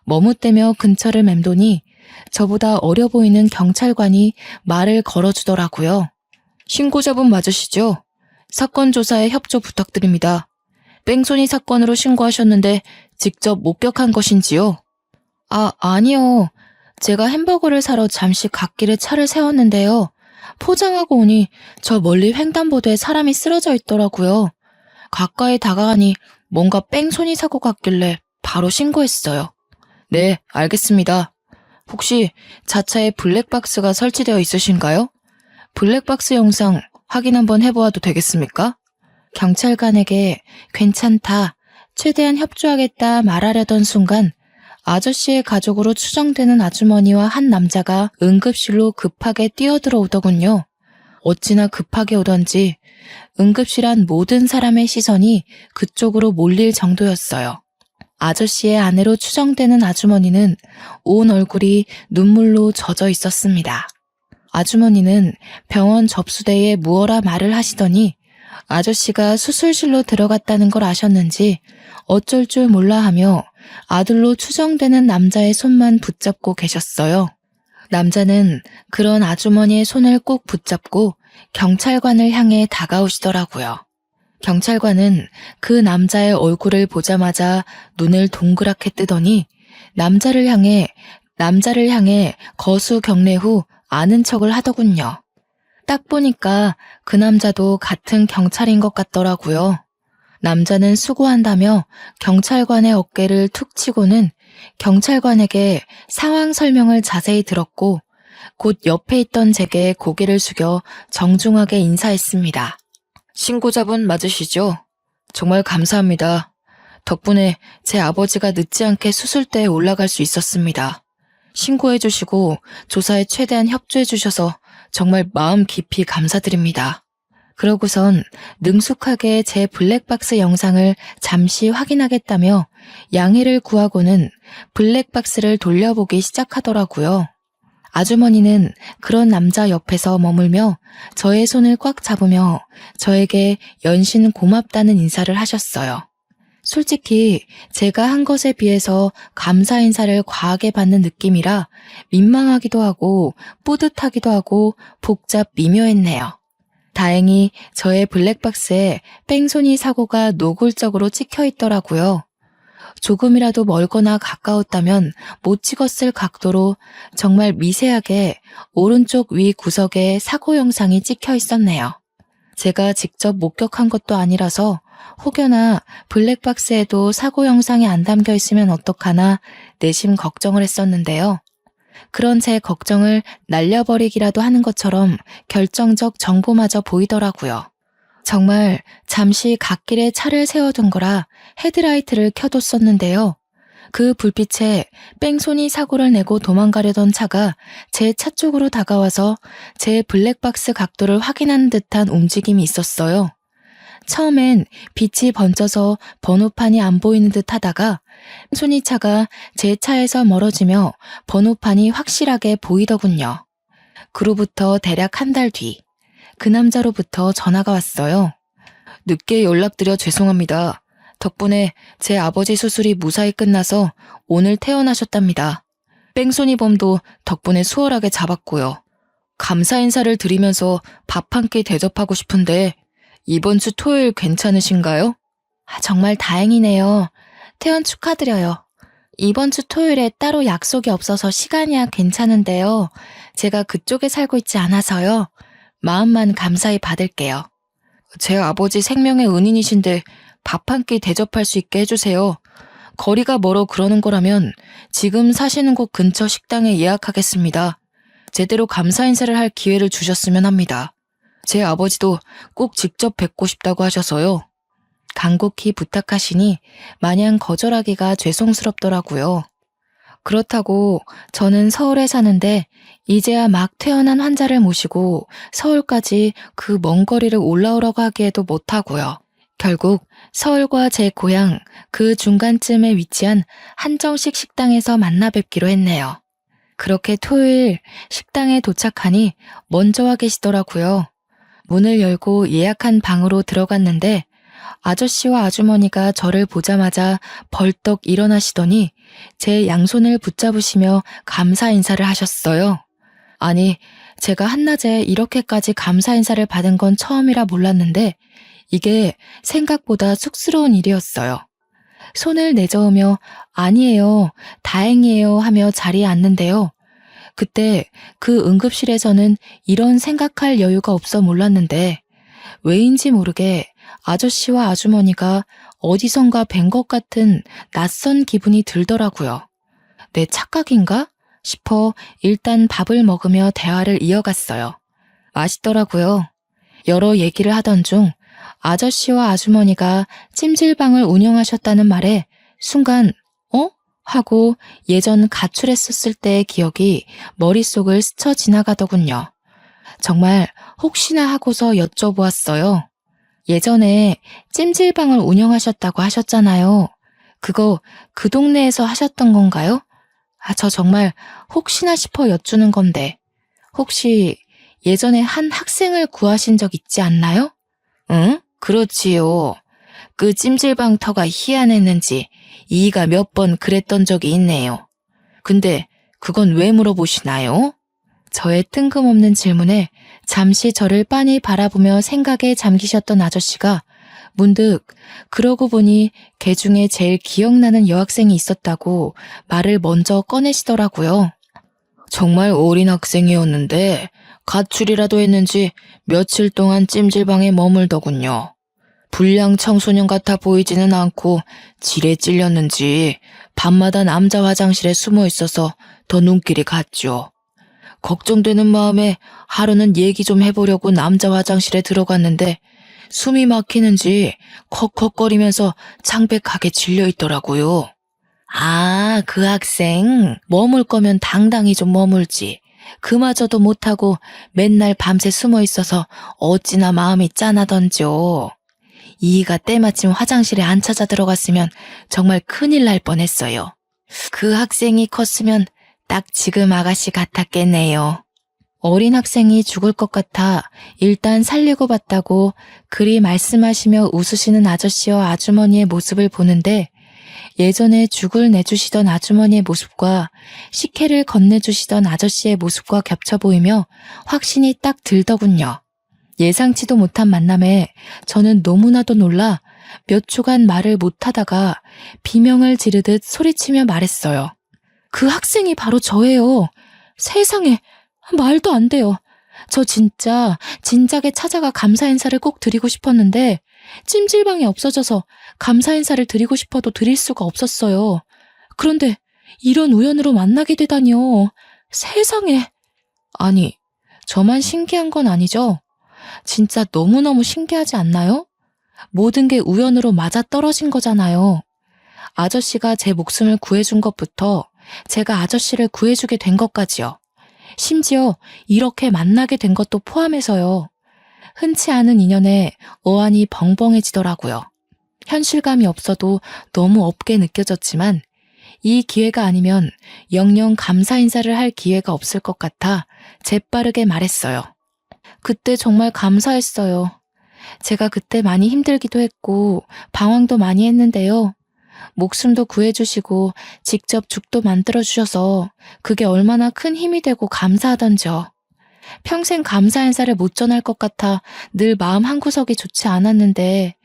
머뭇대며 근처를 맴도니 저보다 어려 보이는 경찰관이 말을 걸어주더라고요. 신고자분 맞으시죠? 사건 조사에 협조 부탁드립니다. 뺑소니 사건으로 신고하셨는데 직접 목격한 것인지요? 아니요. 제가 햄버거를 사러 잠시 갓길에 차를 세웠는데요. 포장하고 오니 저 멀리 횡단보도에 사람이 쓰러져 있더라고요. 가까이 다가가니 뭔가 뺑소니 사고 같길래 바로 신고했어요. 네, 알겠습니다. 혹시 자차에 블랙박스가 설치되어 있으신가요? 블랙박스 영상 확인 한번 해보아도 되겠습니까? 경찰관에게 괜찮다, 최대한 협조하겠다 말하려던 순간 아저씨의 가족으로 추정되는 아주머니와 한 남자가 응급실로 급하게 뛰어들어오더군요. 어찌나 급하게 오던지 응급실 안 모든 사람의 시선이 그쪽으로 몰릴 정도였어요. 아저씨의 아내로 추정되는 아주머니는 온 얼굴이 눈물로 젖어 있었습니다. 아주머니는 병원 접수대에 무어라 말을 하시더니 아저씨가 수술실로 들어갔다는 걸 아셨는지 어쩔 줄 몰라 하며 아들로 추정되는 남자의 손만 붙잡고 계셨어요. 남자는 그런 아주머니의 손을 꼭 붙잡고 경찰관을 향해 다가오시더라고요. 경찰관은 그 남자의 얼굴을 보자마자 눈을 동그랗게 뜨더니 남자를 향해 거수 경례 후 아는 척을 하더군요. 딱 보니까 그 남자도 같은 경찰인 것 같더라고요. 남자는 수고한다며 경찰관의 어깨를 툭 치고는 경찰관에게 상황 설명을 자세히 들었고 곧 옆에 있던 제게 고개를 숙여 정중하게 인사했습니다. 신고자분 맞으시죠? 정말 감사합니다. 덕분에 제 아버지가 늦지 않게 수술대에 올라갈 수 있었습니다. 신고해 주시고 조사에 최대한 협조해 주셔서 정말 마음 깊이 감사드립니다. 그러고선 능숙하게 제 블랙박스 영상을 잠시 확인하겠다며 양해를 구하고는 블랙박스를 돌려보기 시작하더라고요. 아주머니는 그런 남자 옆에서 머물며 저의 손을 꽉 잡으며 저에게 연신 고맙다는 인사를 하셨어요. 솔직히 제가 한 것에 비해서 감사 인사를 과하게 받는 느낌이라 민망하기도 하고 뿌듯하기도 하고 복잡 미묘했네요. 다행히 저의 블랙박스에 뺑소니 사고가 노골적으로 찍혀 있더라고요. 조금이라도 멀거나 가까웠다면 못 찍었을 각도로 정말 미세하게 오른쪽 위 구석에 사고 영상이 찍혀 있었네요. 제가 직접 목격한 것도 아니라서 혹여나 블랙박스에도 사고 영상이 안 담겨 있으면 어떡하나 내심 걱정을 했었는데요. 그런 제 걱정을 날려버리기라도 하는 것처럼 결정적 정보마저 보이더라고요. 정말 잠시 갓길에 차를 세워둔 거라 헤드라이트를 켜뒀었는데요. 그 불빛에 뺑소니 사고를 내고 도망가려던 차가 제 차 쪽으로 다가와서 제 블랙박스 각도를 확인하는 듯한 움직임이 있었어요. 처음엔 빛이 번져서 번호판이 안 보이는 듯 하다가 뺑소니차가 제 차에서 멀어지며 번호판이 확실하게 보이더군요. 그로부터 대략 한 달 뒤, 그 남자로부터 전화가 왔어요. 늦게 연락드려 죄송합니다. 덕분에 제 아버지 수술이 무사히 끝나서 오늘 퇴원하셨답니다. 뺑소니범도 덕분에 수월하게 잡았고요. 감사 인사를 드리면서 밥 한 끼 대접하고 싶은데 이번 주 토요일 괜찮으신가요? 정말 다행이네요. 퇴원 축하드려요. 이번 주 토요일에 따로 약속이 없어서 시간이야 괜찮은데요. 제가 그쪽에 살고 있지 않아서요. 마음만 감사히 받을게요. 제 아버지 생명의 은인이신데 밥 한 끼 대접할 수 있게 해주세요. 거리가 멀어 그러는 거라면 지금 사시는 곳 근처 식당에 예약하겠습니다. 제대로 감사 인사를 할 기회를 주셨으면 합니다. 제 아버지도 꼭 직접 뵙고 싶다고 하셔서요. 간곡히 부탁하시니 마냥 거절하기가 죄송스럽더라고요. 그렇다고 저는 서울에 사는데 이제야 막 퇴원한 환자를 모시고 서울까지 그 먼 거리를 올라오라고 하기에도 못하고요. 결국 서울과 제 고향 그 중간쯤에 위치한 한정식 식당에서 만나 뵙기로 했네요. 그렇게 토요일 식당에 도착하니 먼저 와 계시더라고요. 문을 열고 예약한 방으로 들어갔는데 아저씨와 아주머니가 저를 보자마자 벌떡 일어나시더니 제 양손을 붙잡으시며 감사 인사를 하셨어요. 아니, 제가 한낮에 이렇게까지 감사 인사를 받은 건 처음이라 몰랐는데 이게 생각보다 쑥스러운 일이었어요. 손을 내저으며 아니에요, 다행이에요 하며 자리에 앉는데요. 그때 그 응급실에서는 이런 생각할 여유가 없어 몰랐는데 왜인지 모르게 아저씨와 아주머니가 어디선가 뵌 것 같은 낯선 기분이 들더라고요. 내 착각인가 싶어 일단 밥을 먹으며 대화를 이어갔어요. 맛있더라고요. 여러 얘기를 하던 중 아저씨와 아주머니가 찜질방을 운영하셨다는 말에 순간 하고 예전 가출했었을 때의 기억이 머릿속을 스쳐 지나가더군요. 정말 혹시나 하고서 여쭤보았어요. 예전에 찜질방을 운영하셨다고 하셨잖아요. 그거 그 동네에서 하셨던 건가요? 저 정말 혹시나 싶어 여쭈는 건데 혹시 예전에 한 학생을 구하신 적 있지 않나요? 응? 그렇지요. 그 찜질방 터가 희한했는지 이이가 몇 번 그랬던 적이 있네요. 근데 그건 왜 물어보시나요? 저의 뜬금없는 질문에 잠시 저를 빤히 바라보며 생각에 잠기셨던 아저씨가 문득 그러고 보니 걔 중에 제일 기억나는 여학생이 있었다고 말을 먼저 꺼내시더라고요. 정말 어린 학생이었는데 가출이라도 했는지 며칠 동안 찜질방에 머물더군요. 불량 청소년 같아 보이지는 않고 질에 찔렸는지 밤마다 남자 화장실에 숨어 있어서 더 눈길이 갔죠. 걱정되는 마음에 하루는 얘기 좀 해보려고 남자 화장실에 들어갔는데 숨이 막히는지 컥컥거리면서 창백하게 질려있더라고요. 아, 그 학생 머물 거면 당당히 좀 머물지. 그마저도 못하고 맨날 밤새 숨어 있어서 어찌나 마음이 짠하던지요. 이이가 때마침 화장실에 안 찾아 들어갔으면 정말 큰일 날 뻔했어요. 그 학생이 컸으면 딱 지금 아가씨 같았겠네요. 어린 학생이 죽을 것 같아 일단 살리고 봤다고 그리 말씀하시며 웃으시는 아저씨와 아주머니의 모습을 보는데 예전에 죽을 내주시던 아주머니의 모습과 식혜를 건네주시던 아저씨의 모습과 겹쳐 보이며 확신이 딱 들더군요. 예상치도 못한 만남에 저는 너무나도 놀라 몇 초간 말을 못하다가 비명을 지르듯 소리치며 말했어요. 그 학생이 바로 저예요. 세상에, 말도 안 돼요. 저 진짜 진작에 찾아가 감사 인사를 꼭 드리고 싶었는데 찜질방이 없어져서 감사 인사를 드리고 싶어도 드릴 수가 없었어요. 그런데 이런 우연으로 만나게 되다니요. 세상에. 아니, 저만 신기한 건 아니죠? 진짜 너무너무 신기하지 않나요? 모든 게 우연으로 맞아떨어진 거잖아요. 아저씨가 제 목숨을 구해준 것부터 제가 아저씨를 구해주게 된 것까지요. 심지어 이렇게 만나게 된 것도 포함해서요. 흔치 않은 인연에 어안이 벙벙해지더라고요. 현실감이 없어도 너무 없게 느껴졌지만 이 기회가 아니면 영영 감사 인사를 할 기회가 없을 것 같아 재빠르게 말했어요. 그때 정말 감사했어요. 제가 그때 많이 힘들기도 했고 방황도 많이 했는데요. 목숨도 구해주시고 직접 죽도 만들어주셔서 그게 얼마나 큰 힘이 되고 감사하던지요. 평생 감사 인사를 못 전할 것 같아 늘 마음 한구석이 좋지 않았는데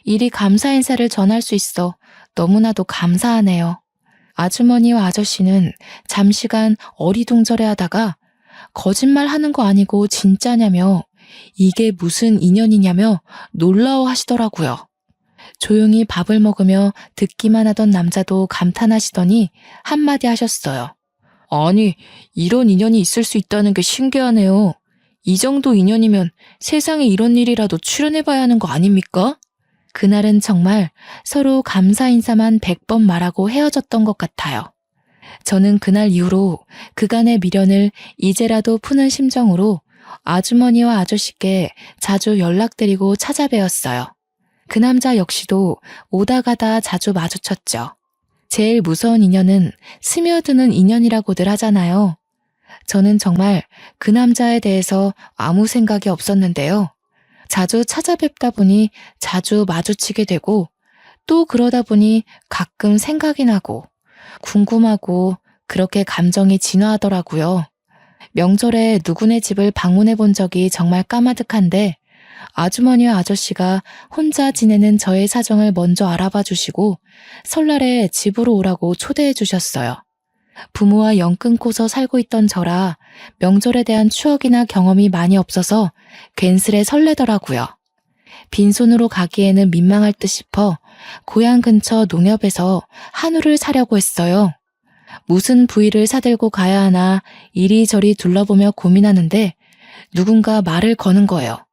이리 감사 인사를 전할 수 있어 너무나도 감사하네요. 아주머니와 아저씨는 잠시간 어리둥절해 하다가 거짓말 하는 거 아니고 진짜냐며 이게 무슨 인연이냐며 놀라워 하시더라고요. 조용히 밥을 먹으며 듣기만 하던 남자도 감탄하시더니 한마디 하셨어요. 아니, 이런 인연이 있을 수 있다는 게 신기하네요. 이 정도 인연이면 세상에 이런 일이라도 출연해봐야 하는 거 아닙니까? 그날은 정말 서로 감사 인사만 100번 말하고 헤어졌던 것 같아요. 저는 그날 이후로 그간의 미련을 이제라도 푸는 심정으로 아주머니와 아저씨께 자주 연락드리고 찾아뵈었어요. 그 남자 역시도 오다 가다 자주 마주쳤죠. 제일 무서운 인연은 스며드는 인연이라고들 하잖아요. 저는 정말 그 남자에 대해서 아무 생각이 없었는데요. 자주 찾아뵙다 보니 자주 마주치게 되고 또 그러다 보니 가끔 생각이 나고 궁금하고 그렇게 감정이 진화하더라고요. 명절에 누구네 집을 방문해 본 적이 정말 까마득한데 아주머니와 아저씨가 혼자 지내는 저의 사정을 먼저 알아봐 주시고 설날에 집으로 오라고 초대해 주셨어요. 부모와 연 끊고서 살고 있던 저라 명절에 대한 추억이나 경험이 많이 없어서 괜스레 설레더라고요. 빈손으로 가기에는 민망할 듯 싶어 고향 근처 농협에서 한우를 사려고 했어요. 무슨 부위를 사들고 가야 하나 이리저리 둘러보며 고민하는데 누군가 말을 거는 거예요.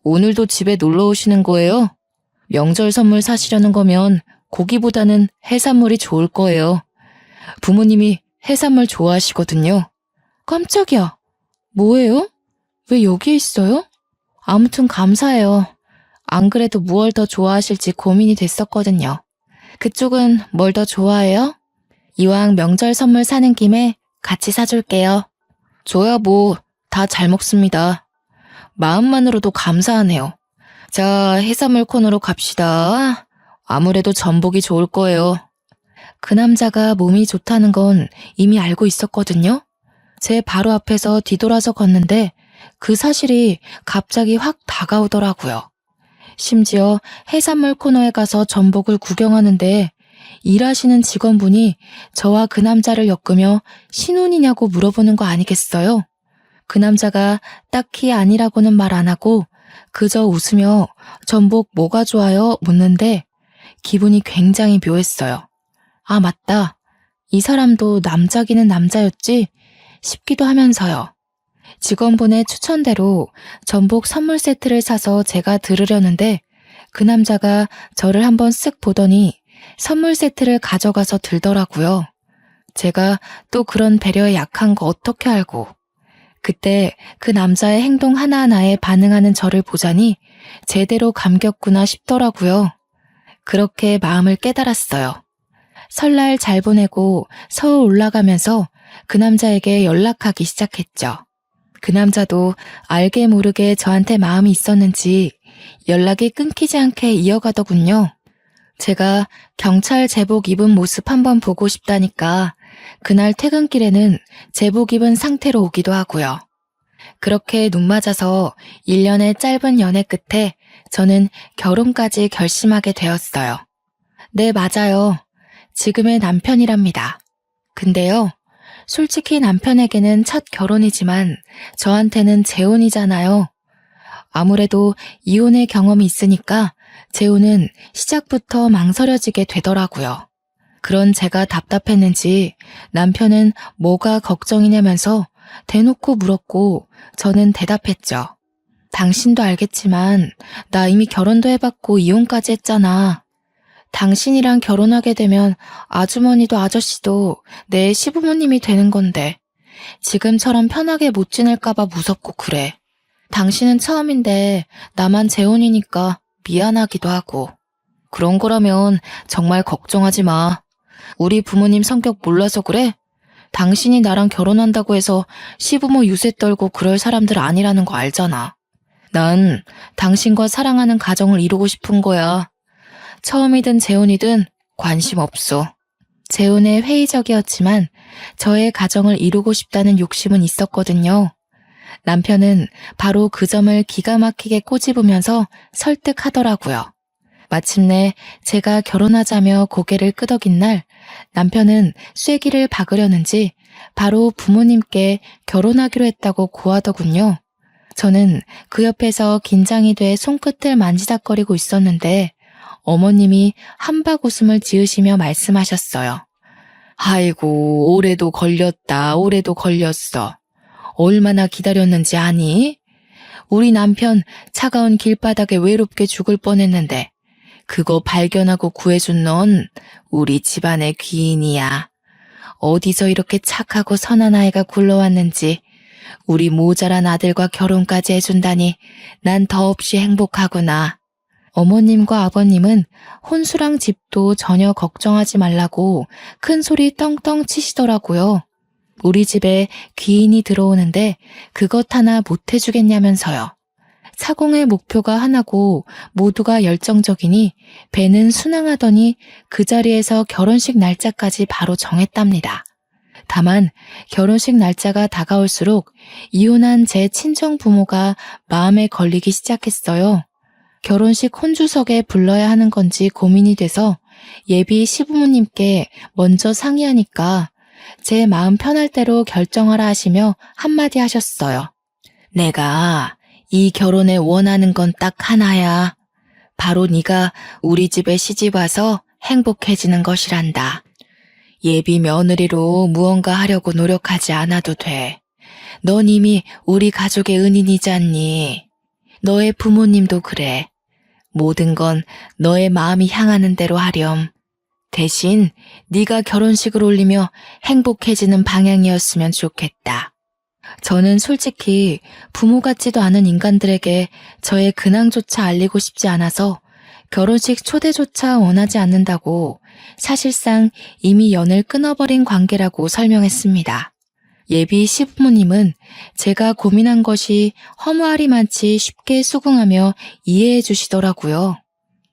오늘도 집에 놀러 오시는 거예요? 명절 선물 사시려는 거면 고기보다는 해산물이 좋을 거예요. 부모님이 해산물 좋아하시거든요. 깜짝이야. 뭐예요? 왜 여기에 있어요? 아무튼 감사해요. 안 그래도 무얼 더 좋아하실지 고민이 됐었거든요. 그쪽은 뭘 더 좋아해요? 이왕 명절 선물 사는 김에 같이 사줄게요. 저야 뭐 다 잘 먹습니다. 마음만으로도 감사하네요. 자, 해산물 코너로 갑시다. 아무래도 전복이 좋을 거예요. 그 남자가 몸이 좋다는 건 이미 알고 있었거든요. 제 바로 앞에서 뒤돌아서 걷는데 그 사실이 갑자기 확 다가오더라고요. 심지어 해산물 코너에 가서 전복을 구경하는데 일하시는 직원분이 저와 그 남자를 엮으며 신혼이냐고 물어보는 거 아니겠어요? 그 남자가 딱히 아니라고는 말 안 하고 그저 웃으며 전복 뭐가 좋아요? 묻는데 기분이 굉장히 묘했어요. 아, 맞다. 이 사람도 남자기는 남자였지? 싶기도 하면서요. 직원분의 추천대로 전복 선물 세트를 사서 제가 들으려는데 그 남자가 저를 한번 쓱 보더니 선물 세트를 가져가서 들더라고요. 제가 또 그런 배려에 약한 거 어떻게 알고. 그때 그 남자의 행동 하나하나에 반응하는 저를 보자니 제대로 감겼구나 싶더라고요. 그렇게 마음을 깨달았어요. 설날 잘 보내고 서울 올라가면서 그 남자에게 연락하기 시작했죠. 그 남자도 알게 모르게 저한테 마음이 있었는지 연락이 끊기지 않게 이어가더군요. 제가 경찰 제복 입은 모습 한번 보고 싶다니까 그날 퇴근길에는 제복 입은 상태로 오기도 하고요. 그렇게 눈 맞아서 1년의 짧은 연애 끝에 저는 결혼까지 결심하게 되었어요. 네, 맞아요. 지금의 남편이랍니다. 근데요, 솔직히 남편에게는 첫 결혼이지만 저한테는 재혼이잖아요. 아무래도 이혼의 경험이 있으니까 재혼은 시작부터 망설여지게 되더라고요. 그런 제가 답답했는지 남편은 뭐가 걱정이냐면서 대놓고 물었고 저는 대답했죠. 당신도 알겠지만 나 이미 결혼도 해봤고 이혼까지 했잖아. 당신이랑 결혼하게 되면 아주머니도 아저씨도 내 시부모님이 되는 건데 지금처럼 편하게 못 지낼까봐 무섭고 그래. 당신은 처음인데 나만 재혼이니까 미안하기도 하고. 그런 거라면 정말 걱정하지 마. 우리 부모님 성격 몰라서 그래? 당신이 나랑 결혼한다고 해서 시부모 유세 떨고 그럴 사람들 아니라는 거 알잖아. 난 당신과 사랑하는 가정을 이루고 싶은 거야. 처음이든 재혼이든 관심 없어. 재혼에 회의적이었지만 저의 가정을 이루고 싶다는 욕심은 있었거든요. 남편은 바로 그 점을 기가 막히게 꼬집으면서 설득하더라고요. 마침내 제가 결혼하자며 고개를 끄덕인 날 남편은 쐐기를 박으려는지 바로 부모님께 결혼하기로 했다고 고하더군요. 저는 그 옆에서 긴장이 돼 손끝을 만지작거리고 있었는데 어머님이 한박 웃음을 지으시며 말씀하셨어요. 아이고, 올해도 걸렸다, 올해도 걸렸어. 얼마나 기다렸는지 아니? 우리 남편 차가운 길바닥에 외롭게 죽을 뻔했는데 그거 발견하고 구해준 넌 우리 집안의 귀인이야. 어디서 이렇게 착하고 선한 아이가 굴러왔는지 우리 모자란 아들과 결혼까지 해준다니 난 더없이 행복하구나. 어머님과 아버님은 혼수랑 집도 전혀 걱정하지 말라고 큰 소리 떵떵 치시더라고요. 우리 집에 귀인이 들어오는데 그것 하나 못 해주겠냐면서요. 사공의 목표가 하나고 모두가 열정적이니 배는 순항하더니 그 자리에서 결혼식 날짜까지 바로 정했답니다. 다만 결혼식 날짜가 다가올수록 이혼한 제 친정 부모가 마음에 걸리기 시작했어요. 결혼식 혼주석에 불러야 하는 건지 고민이 돼서 예비 시부모님께 먼저 상의하니까 제 마음 편할 대로 결정하라 하시며 한마디 하셨어요. 내가 이 결혼에 원하는 건 딱 하나야. 바로 네가 우리 집에 시집와서 행복해지는 것이란다. 예비 며느리로 무언가 하려고 노력하지 않아도 돼. 넌 이미 우리 가족의 은인이잖니. 너의 부모님도 그래. 모든 건 너의 마음이 향하는 대로 하렴. 대신 네가 결혼식을 올리며 행복해지는 방향이었으면 좋겠다. 저는 솔직히 부모 같지도 않은 인간들에게 저의 근황조차 알리고 싶지 않아서 결혼식 초대조차 원하지 않는다고 사실상 이미 연을 끊어버린 관계라고 설명했습니다. 예비 시부모님은 제가 고민한 것이 허무하리만치 쉽게 수긍하며 이해해 주시더라고요.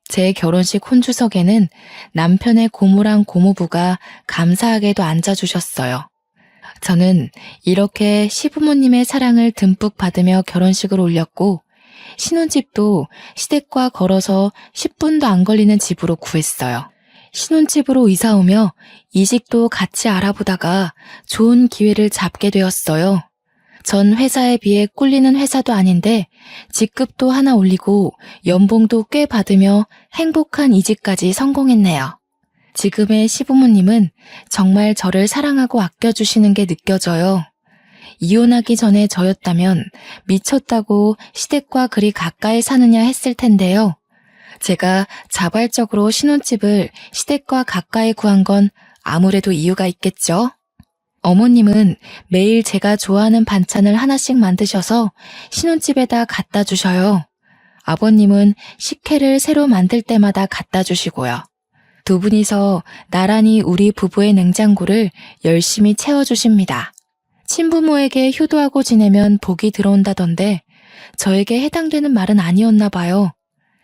제 결혼식 혼주석에는 남편의 고모랑 고모부가 감사하게도 앉아주셨어요. 저는 이렇게 시부모님의 사랑을 듬뿍 받으며 결혼식을 올렸고 신혼집도 시댁과 걸어서 10분도 안 걸리는 집으로 구했어요. 신혼집으로 이사 오며 이직도 같이 알아보다가 좋은 기회를 잡게 되었어요. 전 회사에 비해 꿀리는 회사도 아닌데 직급도 하나 올리고 연봉도 꽤 받으며 행복한 이직까지 성공했네요. 지금의 시부모님은 정말 저를 사랑하고 아껴주시는 게 느껴져요. 이혼하기 전에 저였다면 미쳤다고 시댁과 그리 가까이 사느냐 했을 텐데요. 제가 자발적으로 신혼집을 시댁과 가까이 구한 건 아무래도 이유가 있겠죠. 어머님은 매일 제가 좋아하는 반찬을 하나씩 만드셔서 신혼집에다 갖다 주셔요. 아버님은 식혜를 새로 만들 때마다 갖다 주시고요. 두 분이서 나란히 우리 부부의 냉장고를 열심히 채워주십니다. 친부모에게 효도하고 지내면 복이 들어온다던데 저에게 해당되는 말은 아니었나 봐요.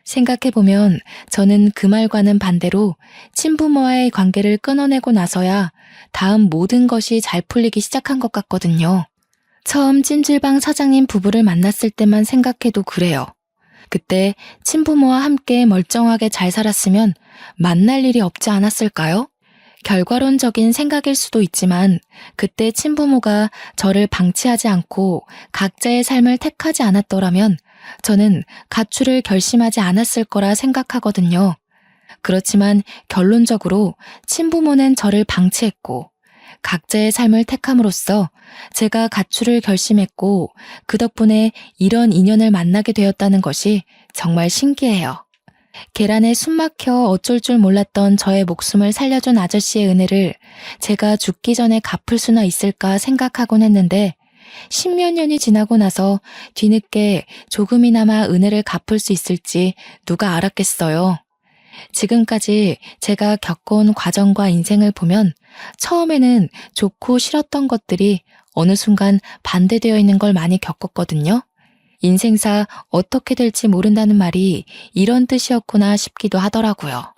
생각해보면 저는 그 말과는 반대로 친부모와의 관계를 끊어내고 나서야 다음 모든 것이 잘 풀리기 시작한 것 같거든요. 처음 찜질방 사장님 부부를 만났을 때만 생각해도 그래요. 그때 친부모와 함께 멀쩡하게 잘 살았으면 만날 일이 없지 않았을까요? 결과론적인 생각일 수도 있지만 그때 친부모가 저를 방치하지 않고 각자의 삶을 택하지 않았더라면 저는 가출을 결심하지 않았을 거라 생각하거든요. 그렇지만 결론적으로 친부모는 저를 방치했고 각자의 삶을 택함으로써 제가 가출을 결심했고 그 덕분에 이런 인연을 만나게 되었다는 것이 정말 신기해요. 계란에 숨 막혀 어쩔 줄 몰랐던 저의 목숨을 살려준 아저씨의 은혜를 제가 죽기 전에 갚을 수나 있을까 생각하곤 했는데 10몇 년이 지나고 나서 뒤늦게 조금이나마 은혜를 갚을 수 있을지 누가 알았겠어요. 지금까지 제가 겪어온 과정과 인생을 보면 처음에는 좋고 싫었던 것들이 어느 순간 반대되어 있는 걸 많이 겪었거든요. 인생사 어떻게 될지 모른다는 말이 이런 뜻이었구나 싶기도 하더라고요.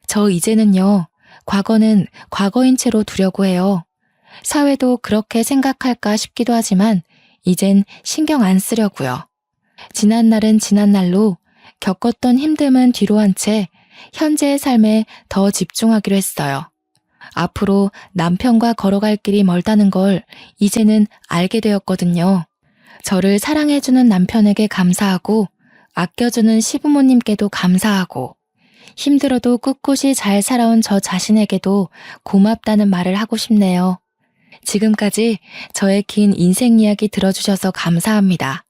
저 이제는요, 과거는 과거인 채로 두려고 해요. 사회도 그렇게 생각할까 싶기도 하지만 이젠 신경 안 쓰려고요. 지난 날은 지난 날로 겪었던 힘듦은 뒤로 한 채 현재의 삶에 더 집중하기로 했어요. 앞으로 남편과 걸어갈 길이 멀다는 걸 이제는 알게 되었거든요. 저를 사랑해주는 남편에게 감사하고 아껴주는 시부모님께도 감사하고 힘들어도 꿋꿋이 잘 살아온 저 자신에게도 고맙다는 말을 하고 싶네요. 지금까지 저의 긴 인생 이야기 들어주셔서 감사합니다.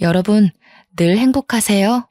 여러분, 늘 행복하세요.